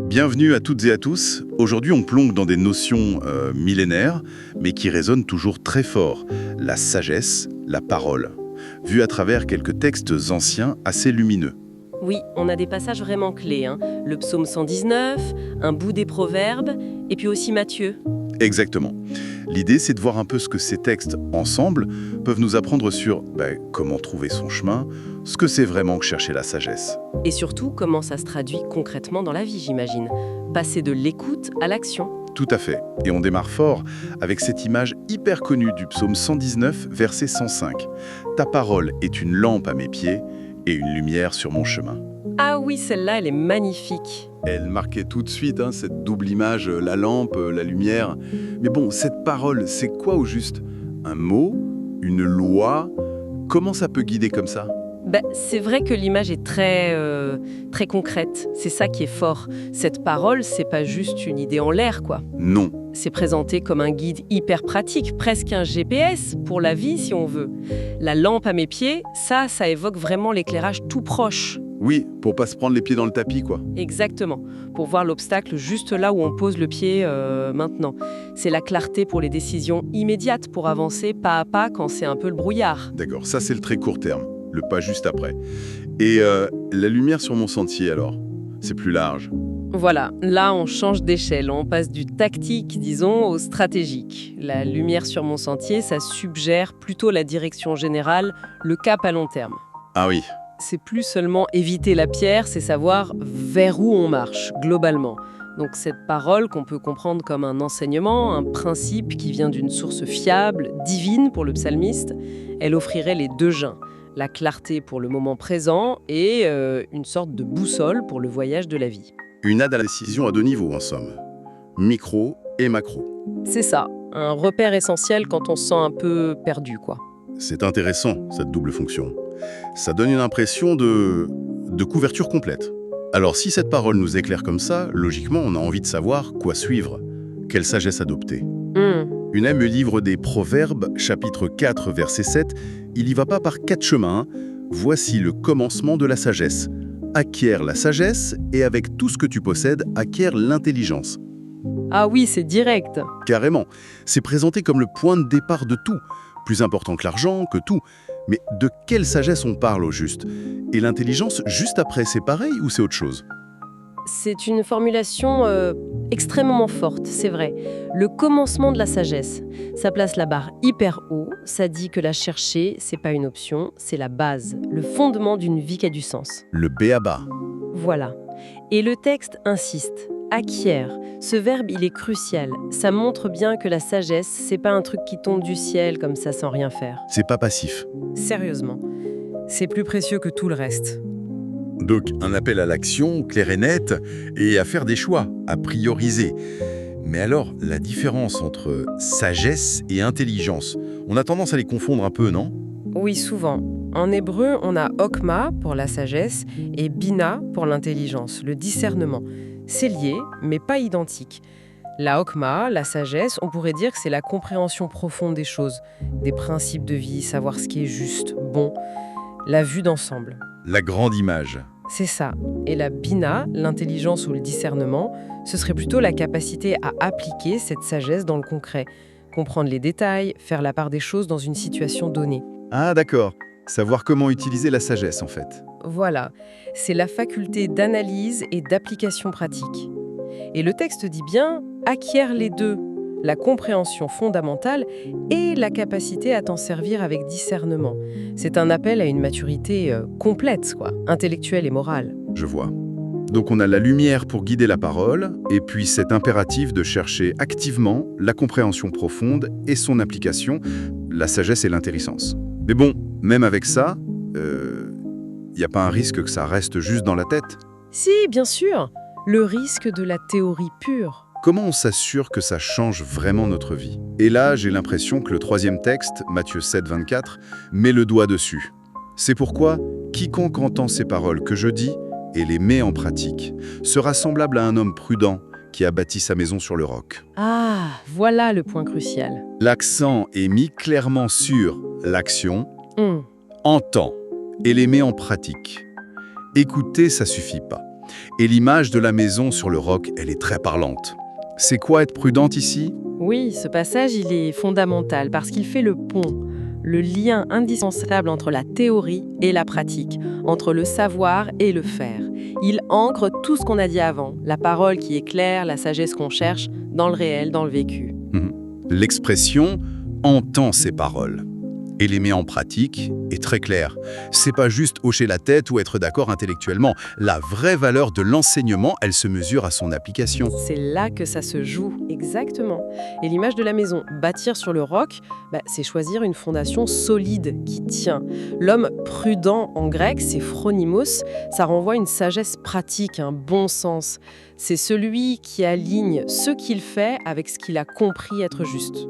Bienvenue à toutes et à tous. Aujourd'hui, on plonge dans des notions millénaires, mais qui résonnent toujours très fort. La sagesse, la parole, vue à travers quelques textes anciens assez lumineux. Oui, on a des passages vraiment clés, hein. Le psaume 119, un bout des Proverbes, et puis aussi Matthieu. Exactement. L'idée, c'est de voir un peu ce que ces textes, ensemble, peuvent nous apprendre sur comment trouver son chemin, ce que c'est vraiment que chercher la sagesse. Et surtout, comment ça se traduit concrètement dans la vie, j'imagine. Passer de l'écoute à l'action. Tout à fait. Et on démarre fort avec cette image hyper connue du psaume 119, verset 105. « Ta parole est une lampe à mes pieds et une lumière sur mon chemin. » Ah oui, celle-là, elle est magnifique. Elle marquait tout de suite cette double image, la lampe, la lumière. Mais bon, cette parole, c'est quoi au juste? Un mot? Une loi? Comment ça peut guider comme ça? C'est vrai que l'image est très concrète. C'est ça qui est fort. Cette parole, c'est pas juste une idée en l'air, quoi. Non. C'est présenté comme un guide hyper pratique, presque un GPS pour la vie, si on veut. La lampe à mes pieds, ça évoque vraiment l'éclairage tout proche. Oui, pour pas se prendre les pieds dans le tapis, quoi. Exactement, pour voir l'obstacle juste là où on pose le pied maintenant. C'est la clarté pour les décisions immédiates, pour avancer pas à pas quand c'est un peu le brouillard. D'accord, ça c'est le très court terme, le pas juste après. Et la lumière sur mon sentier, alors? C'est plus large. Voilà, là on change d'échelle, on passe du tactique, disons, au stratégique. La lumière sur mon sentier, ça suggère plutôt la direction générale, le cap à long terme. Ah oui. C'est plus seulement éviter la pierre, c'est savoir vers où on marche, globalement. Donc cette parole qu'on peut comprendre comme un enseignement, un principe qui vient d'une source fiable, divine pour le psalmiste, elle offrirait les deux gains, la clarté pour le moment présent et une sorte de boussole pour le voyage de la vie. Une aide à la décision à deux niveaux, en somme. Micro et macro. C'est ça, un repère essentiel quand on se sent un peu perdu, quoi. C'est intéressant, cette double fonction. Ça donne une impression de couverture complète. Alors si cette parole nous éclaire comme ça, logiquement, on a envie de savoir quoi suivre, quelle sagesse adopter. Une aime le livre des Proverbes, chapitre 4, verset 7, il y va pas par 4 chemins. Voici le commencement de la sagesse. Acquiert la sagesse et avec tout ce que tu possèdes, acquiert l'intelligence. Ah oui, c'est direct. Carrément, c'est présenté comme le point de départ de tout, plus important que l'argent, que tout. Mais de quelle sagesse on parle au juste? Et l'intelligence, juste après, c'est pareil ou c'est autre chose? C'est une formulation extrêmement forte, c'est vrai. Le commencement de la sagesse. Ça place la barre hyper haut, ça dit que la chercher, c'est pas une option, c'est la base, le fondement d'une vie qui a du sens. Le b.a.-ba. Voilà. Et le texte insiste. Acquiert. Ce verbe, il est crucial. Ça montre bien que la sagesse, c'est pas un truc qui tombe du ciel comme ça sans rien faire. C'est pas passif. Sérieusement. C'est plus précieux que tout le reste. Donc un appel à l'action clair et net et à faire des choix, à prioriser. Mais alors, la différence entre sagesse et intelligence, on a tendance à les confondre un peu, non? Oui, souvent. En hébreu, on a okma pour la sagesse et bina pour l'intelligence, le discernement. C'est lié, mais pas identique. La okma, la sagesse, on pourrait dire que c'est la compréhension profonde des choses, des principes de vie, savoir ce qui est juste, bon, la vue d'ensemble. La grande image. C'est ça. Et la bina, l'intelligence ou le discernement, ce serait plutôt la capacité à appliquer cette sagesse dans le concret, comprendre les détails, faire la part des choses dans une situation donnée. Ah d'accord, savoir comment utiliser la sagesse en fait. Voilà, c'est la faculté d'analyse et d'application pratique. Et le texte dit bien « acquiert les deux », la compréhension fondamentale et la capacité à t'en servir avec discernement. C'est un appel à une maturité complète, intellectuelle et morale. Je vois. Donc on a la lumière pour guider la parole, et puis cet impératif de chercher activement la compréhension profonde et son application, la sagesse et l'intelligence. Mais bon, même avec ça, y a pas un risque que ça reste juste dans la tête? Si, bien sûr, le risque de la théorie pure. Comment on s'assure que ça change vraiment notre vie? Et là, j'ai l'impression que le troisième texte, Matthieu 7, 24, met le doigt dessus. C'est pourquoi quiconque entend ces paroles que je dis et les met en pratique sera semblable à un homme prudent qui a bâti sa maison sur le roc. Ah, voilà le point crucial. L'accent est mis clairement sur l'action, entend et les met en pratique. Écouter, ça suffit pas. Et l'image de la maison sur le roc, elle est très parlante. C'est quoi être prudente ici? Oui, ce passage, il est fondamental parce qu'il fait le pont, le lien indispensable entre la théorie et la pratique, entre le savoir et le faire. Il ancre tout ce qu'on a dit avant, la parole qui est claire, la sagesse qu'on cherche, dans le réel, dans le vécu. L'expression « entend ses paroles » et les met en pratique est très claire. C'est pas juste hocher la tête ou être d'accord intellectuellement. La vraie valeur de l'enseignement, elle se mesure à son application. C'est là que ça se joue, exactement. Et l'image de la maison, bâtir sur le roc, c'est choisir une fondation solide qui tient. L'homme prudent en grec, c'est phronimos, ça renvoie une sagesse pratique, un bon sens. C'est celui qui aligne ce qu'il fait avec ce qu'il a compris être juste.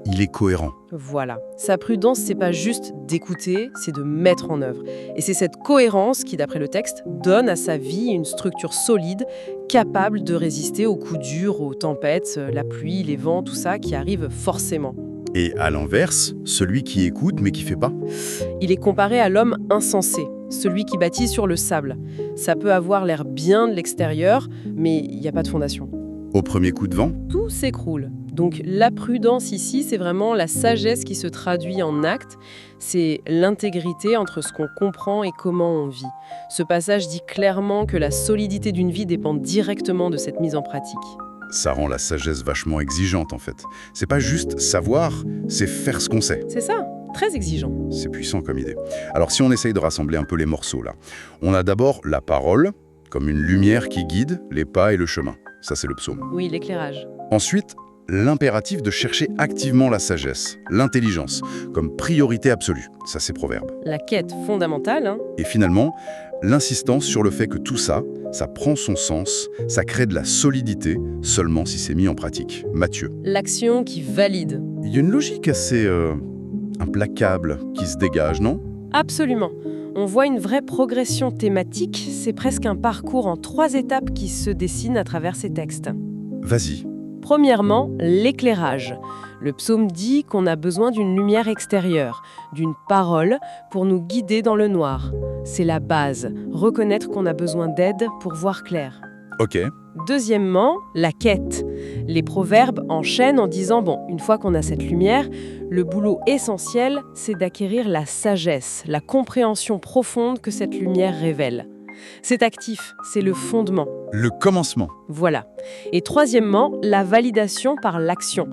Il est cohérent. Voilà. Sa prudence, c'est pas juste d'écouter, c'est de mettre en œuvre. Et c'est cette cohérence qui, d'après le texte, donne à sa vie une structure solide, capable de résister aux coups durs, aux tempêtes, la pluie, les vents, tout ça qui arrive forcément. Et à l'inverse, celui qui écoute mais qui fait pas? Il est comparé à l'homme insensé, celui qui bâtit sur le sable. Ça peut avoir l'air bien de l'extérieur, mais il n'y a pas de fondation. Au premier coup de vent? Tout s'écroule. Donc la prudence ici, c'est vraiment la sagesse qui se traduit en actes. C'est l'intégrité entre ce qu'on comprend et comment on vit. Ce passage dit clairement que la solidité d'une vie dépend directement de cette mise en pratique. Ça rend la sagesse vachement exigeante en fait. C'est pas juste savoir, c'est faire ce qu'on sait. C'est ça, très exigeant. C'est puissant comme idée. Alors si on essaye de rassembler un peu les morceaux là, on a d'abord la parole, comme une lumière qui guide les pas et le chemin. Ça c'est le psaume. Oui, l'éclairage. Ensuite, l'impératif de chercher activement la sagesse, l'intelligence, comme priorité absolue. Ça, c'est Proverbe. La quête fondamentale, hein. Et finalement, l'insistance sur le fait que tout ça, ça prend son sens, ça crée de la solidité, seulement si c'est mis en pratique. Matthieu. L'action qui valide. Il y a une logique assez implacable qui se dégage, non? Absolument. On voit une vraie progression thématique. C'est presque un parcours en 3 étapes qui se dessinent à travers ces textes. Vas-y. Premièrement, l'éclairage. Le psaume dit qu'on a besoin d'une lumière extérieure, d'une parole pour nous guider dans le noir. C'est la base, reconnaître qu'on a besoin d'aide pour voir clair. Ok. Deuxièmement, la quête. Les proverbes enchaînent en disant, une fois qu'on a cette lumière, le boulot essentiel, c'est d'acquérir la sagesse, la compréhension profonde que cette lumière révèle. C'est actif, c'est le fondement. Le commencement. Voilà. Et troisièmement, la validation par l'action.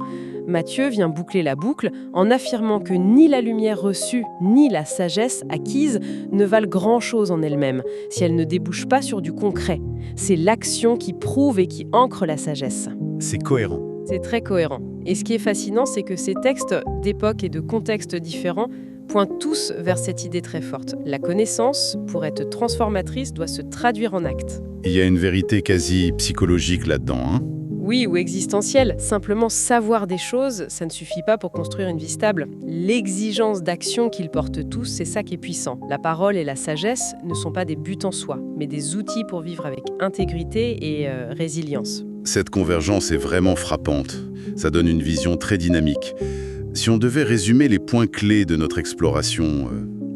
Matthieu vient boucler la boucle en affirmant que ni la lumière reçue, ni la sagesse acquise ne valent grand-chose en elles-mêmes, si elles ne débouchent pas sur du concret. C'est l'action qui prouve et qui ancre la sagesse. C'est cohérent. C'est très cohérent. Et ce qui est fascinant, c'est que ces textes d'époque et de contextes différents pointent tous vers cette idée très forte. La connaissance, pour être transformatrice, doit se traduire en actes. Il y a une vérité quasi psychologique là-dedans, hein? Oui, ou existentielle. Simplement savoir des choses, ça ne suffit pas pour construire une vie stable. L'exigence d'action qu'ils portent tous, c'est ça qui est puissant. La parole et la sagesse ne sont pas des buts en soi, mais des outils pour vivre avec intégrité et résilience. Cette convergence est vraiment frappante. Ça donne une vision très dynamique. Si on devait résumer les points clés de notre exploration...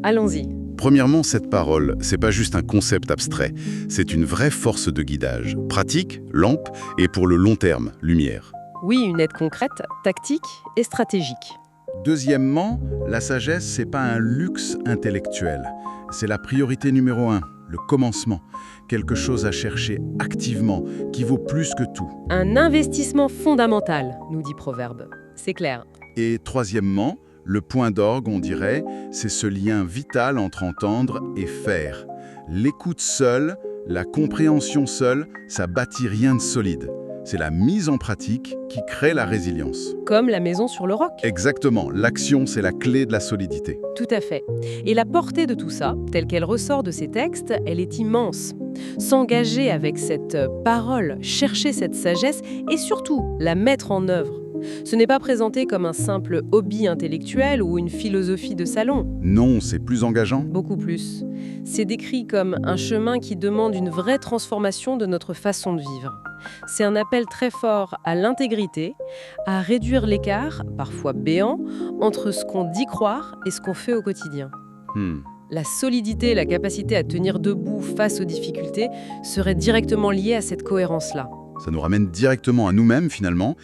Allons-y. Premièrement, cette parole, c'est pas juste un concept abstrait, c'est une vraie force de guidage. Pratique, lampe, et pour le long terme, lumière. Oui, une aide concrète, tactique et stratégique. Deuxièmement, la sagesse, c'est pas un luxe intellectuel. C'est la priorité numéro 1, le commencement. Quelque chose à chercher activement, qui vaut plus que tout. Un investissement fondamental, nous dit Proverbe. C'est clair. Et troisièmement, le point d'orgue, on dirait, c'est ce lien vital entre entendre et faire. L'écoute seule, la compréhension seule, ça bâtit rien de solide. C'est la mise en pratique qui crée la résilience. Comme la maison sur le roc. Exactement, l'action, c'est la clé de la solidité. Tout à fait. Et la portée de tout ça, telle qu'elle ressort de ces textes, elle est immense. S'engager avec cette parole, chercher cette sagesse et surtout la mettre en œuvre. Ce n'est pas présenté comme un simple hobby intellectuel ou une philosophie de salon. Non, c'est plus engageant. Beaucoup plus. C'est décrit comme un chemin qui demande une vraie transformation de notre façon de vivre. C'est un appel très fort à l'intégrité, à réduire l'écart, parfois béant, entre ce qu'on dit croire et ce qu'on fait au quotidien. La solidité et la capacité à tenir debout face aux difficultés seraient directement liées à cette cohérence-là. Ça nous ramène directement à nous-mêmes, finalement,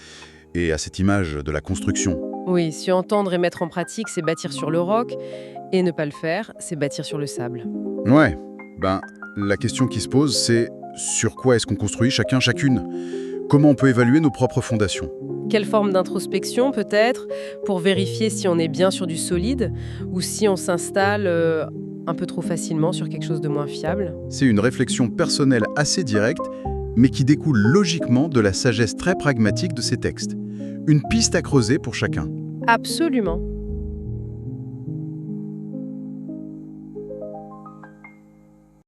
et à cette image de la construction. Oui, si entendre et mettre en pratique, c'est bâtir sur le roc, et ne pas le faire, c'est bâtir sur le sable. Ouais, la question qui se pose, c'est sur quoi est-ce qu'on construit chacun, chacune? Comment on peut évaluer nos propres fondations? Quelle forme d'introspection peut-être pour vérifier si on est bien sur du solide ou si on s'installe un peu trop facilement sur quelque chose de moins fiable? C'est une réflexion personnelle assez directe, mais qui découle logiquement de la sagesse très pragmatique de ces textes. Une piste à creuser pour chacun. Absolument.